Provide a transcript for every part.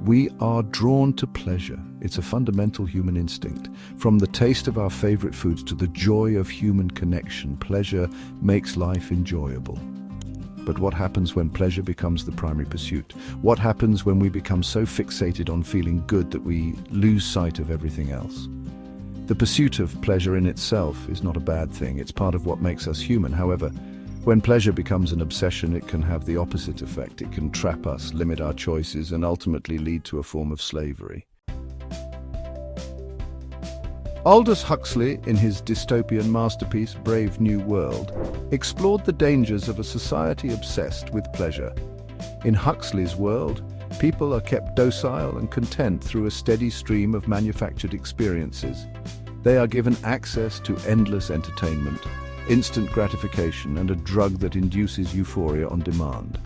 We are drawn to pleasure. It's a fundamental human instinct. From the taste of our favorite foods to the joy of human connection, pleasure makes life enjoyable. But what happens when pleasure becomes the primary pursuit? What happens when we become so fixated on feeling good that we lose sight of everything else? The pursuit of pleasure in itself is not a bad thing. It's part of what makes us human. However, when pleasure becomes an obsession, it can have the opposite effect. It can trap us, limit our choices, and ultimately lead to a form of slavery. Aldous Huxley, in his dystopian masterpiece Brave New World, explored the dangers of a society obsessed with pleasure. In Huxley's world, people are kept docile and content through a steady stream of manufactured experiences. They are given access to endless entertainment, instant gratification, and a drug that induces euphoria on demand.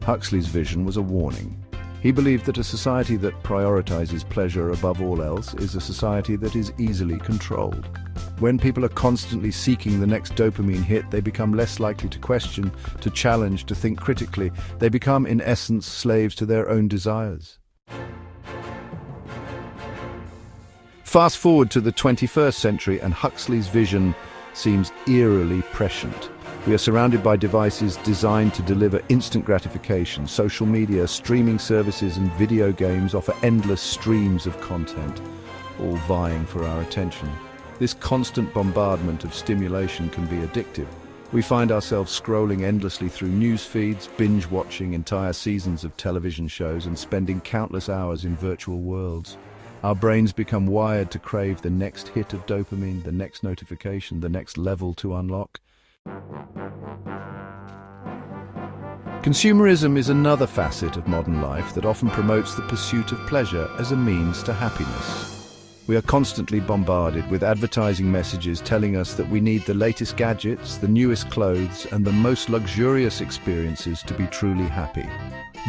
Huxley's vision was a warning. He believed that a society that prioritizes pleasure above all else is a society that is easily controlled. When people are constantly seeking the next dopamine hit, they become less likely to question, to challenge, to think critically. They become, in essence, slaves to their own desires. Fast forward to the 21st century, and Huxley's vision seems eerily prescient. We are surrounded by devices designed to deliver instant gratification. Social media, streaming services, and video games offer endless streams of content, all vying for our attention. This constant bombardment of stimulation can be addictive. We find ourselves scrolling endlessly through news feeds, binge-watching entire seasons of television shows, and spending countless hours in virtual worlds. Our brains become wired to crave the next hit of dopamine, the next notification, the next level to unlock. Consumerism is another facet of modern life that often promotes the pursuit of pleasure as a means to happiness. We are constantly bombarded with advertising messages telling us that we need the latest gadgets, the newest clothes, and the most luxurious experiences to be truly happy.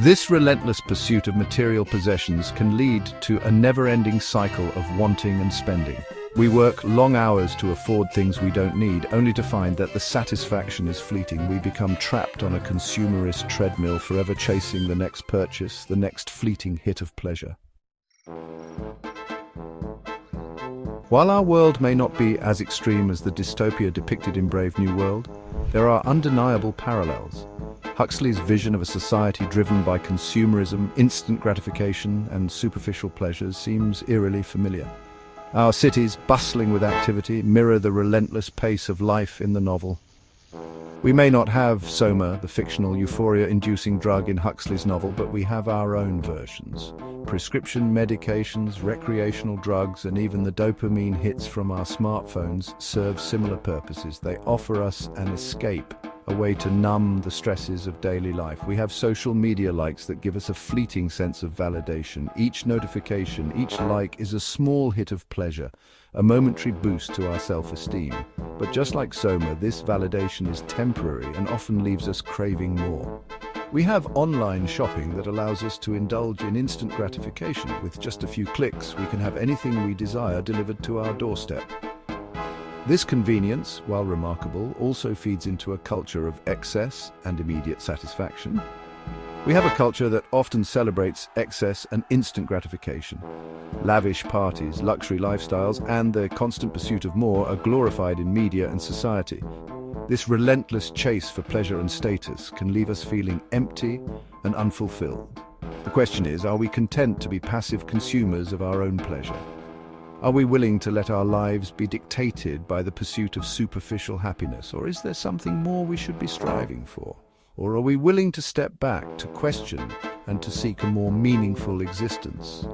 This relentless pursuit of material possessions can lead to a never-ending cycle of wanting and spending. We work long hours to afford things we don't need, only to find that the satisfaction is fleeting. We become trapped on a consumerist treadmill, forever chasing the next purchase, the next fleeting hit of pleasure. While our world may not be as extreme as the dystopia depicted in Brave New World, there are undeniable parallels. Huxley's vision of a society driven by consumerism, instant gratification, and superficial pleasures seems eerily familiar. Our cities, bustling with activity, mirror the relentless pace of life in the novel. We may not have Soma, the fictional euphoria-inducing drug in Huxley's novel, but we have our own versions. Prescription medications, recreational drugs, and even the dopamine hits from our smartphones serve similar purposes. They offer us an escape, a way to numb the stresses of daily life. We have social media likes that give us a fleeting sense of validation. Each notification, each like is a small hit of pleasure, a momentary boost to our self-esteem. But just like Soma, this validation is temporary and often leaves us craving more. We have online shopping that allows us to indulge in instant gratification. With just a few clicks, we can have anything we desire delivered to our doorstep. This convenience, while remarkable, also feeds into a culture of excess and immediate satisfaction. We have a culture that often celebrates excess and instant gratification. Lavish parties, luxury lifestyles, and the constant pursuit of more are glorified in media and society. This relentless chase for pleasure and status can leave us feeling empty and unfulfilled. The question is, are we content to be passive consumers of our own pleasure? Are we willing to let our lives be dictated by the pursuit of superficial happiness, or is there something more we should be striving for? Or are we willing to step back, to question, and to seek a more meaningful existence?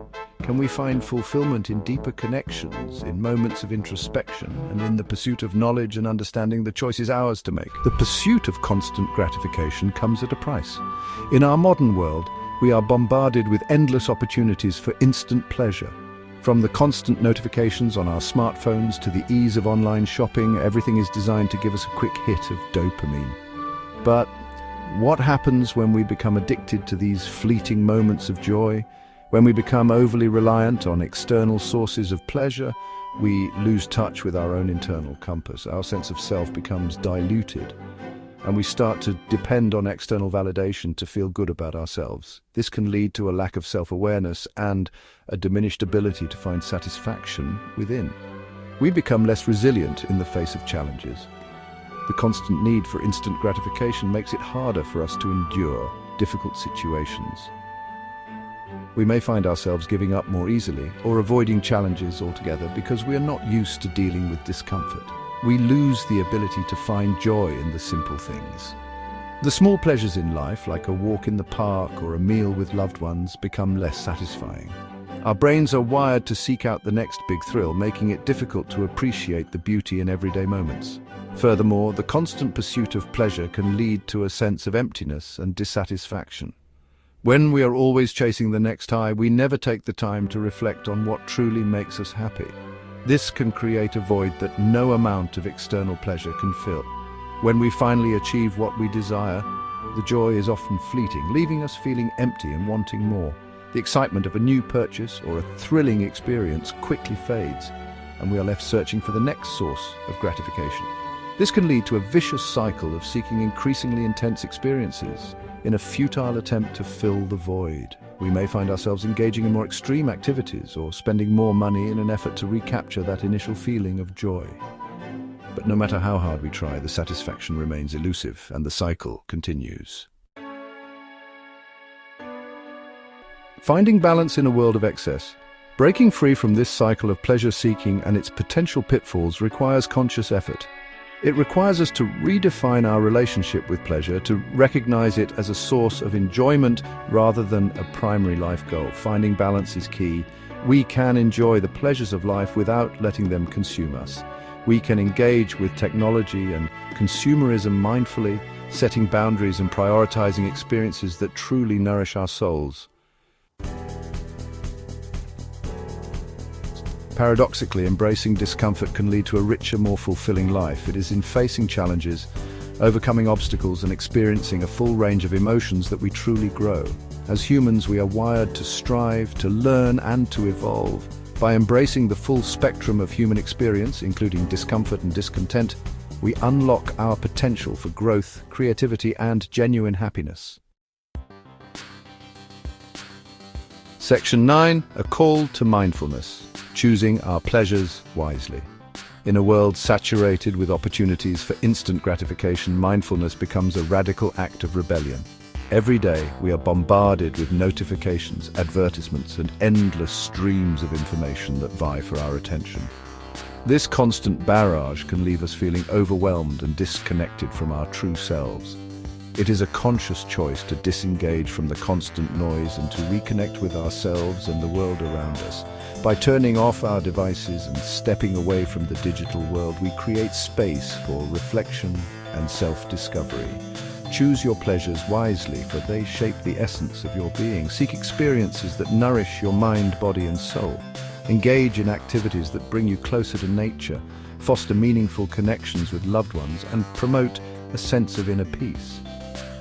Can we find fulfillment in deeper connections, in moments of introspection, and in the pursuit of knowledge and understanding? The choice is ours to make. The pursuit of constant gratification comes at a price. In our modern world, we are bombarded with endless opportunities for instant pleasure. From the constant notifications on our smartphones to the ease of online shopping, everything is designed to give us a quick hit of dopamine. But what happens when we become addicted to these fleeting moments of joy? When we become overly reliant on external sources of pleasure, we lose touch with our own internal compass. Our sense of self becomes diluted. and we start to depend on external validation to feel good about ourselves. This can lead to a lack of self-awareness and a diminished ability to find satisfaction within. We become less resilient in the face of challenges. The constant need for instant gratification makes it harder for us to endure difficult situations. We may find ourselves giving up more easily or avoiding challenges altogether because we are not used to dealing with discomfort. We lose the ability to find joy in the simple things. The small pleasures in life, like a walk in the park or a meal with loved ones, become less satisfying. Our brains are wired to seek out the next big thrill, making it difficult to appreciate the beauty in everyday moments. Furthermore, the constant pursuit of pleasure can lead to a sense of emptiness and dissatisfaction. When we are always chasing the next high, we never take the time to reflect on what truly makes us happy. This can create a void that no amount of external pleasure can fill. When we finally achieve what we desire, the joy is often fleeting, leaving us feeling empty and wanting more. The excitement of a new purchase or a thrilling experience quickly fades, and we are left searching for the next source of gratification. This can lead to a vicious cycle of seeking increasingly intense experiences in a futile attempt to fill the void. We may find ourselves engaging in more extreme activities or spending more money in an effort to recapture that initial feeling of joy. But no matter how hard we try, the satisfaction remains elusive and the cycle continues. Finding balance in a world of excess. Breaking free from this cycle of pleasure-seeking and its potential pitfalls requires conscious effort. It requires us to redefine our relationship with pleasure, to recognize it as a source of enjoyment rather than a primary life goal. Finding balance is key. We can enjoy the pleasures of life without letting them consume us. We can engage with technology and consumerism mindfully, setting boundaries and prioritizing experiences that truly nourish our souls. Paradoxically, embracing discomfort can lead to a richer, more fulfilling life. It is in facing challenges, overcoming obstacles, and experiencing a full range of emotions that we truly grow. As humans, we are wired to strive, to learn, and to evolve. By embracing the full spectrum of human experience, including discomfort and discontent, we unlock our potential for growth, creativity, and genuine happiness. Section 9, a call to mindfulness. Choosing our pleasures wisely. In a world saturated with opportunities for instant gratification, mindfulness becomes a radical act of rebellion. Every day, we are bombarded with notifications, advertisements, and endless streams of information that vie for our attention. This constant barrage can leave us feeling overwhelmed and disconnected from our true selves. It is a conscious choice to disengage from the constant noise and to reconnect with ourselves and the world around us. By turning off our devices and stepping away from the digital world, we create space for reflection and self-discovery. Choose your pleasures wisely, for they shape the essence of your being. Seek experiences that nourish your mind, body, and soul. Engage in activities that bring you closer to nature, foster meaningful connections with loved ones, and promote a sense of inner peace.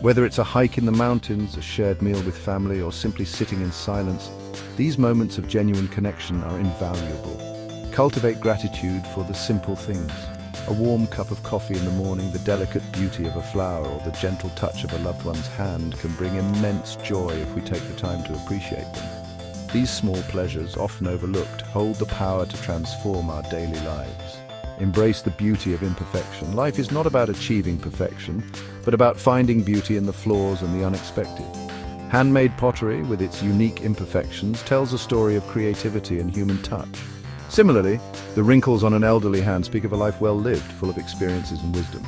Whether it's a hike in the mountains, a shared meal with family, or simply sitting in silence, these moments of genuine connection are invaluable. Cultivate gratitude for the simple things. A warm cup of coffee in the morning, the delicate beauty of a flower, or the gentle touch of a loved one's hand can bring immense joy if we take the time to appreciate them. These small pleasures, often overlooked, hold the power to transform our daily lives. Embrace the beauty of imperfection. Life is not about achieving perfection, but about finding beauty in the flaws and the unexpected. Handmade pottery, with its unique imperfections, tells a story of creativity and human touch. Similarly, the wrinkles on an elderly hand speak of a life well lived, full of experiences and wisdom.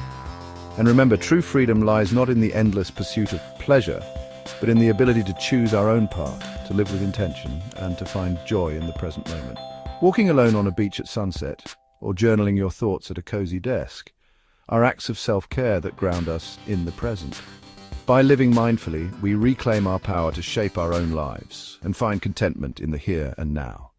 And remember, true freedom lies not in the endless pursuit of pleasure, but in the ability to choose our own path, to live with intention, and to find joy in the present moment. Walking alone on a beach at sunset, or journaling your thoughts at a cozy desk, are acts of self-care that ground us in the present. By living mindfully, we reclaim our power to shape our own lives and find contentment in the here and now.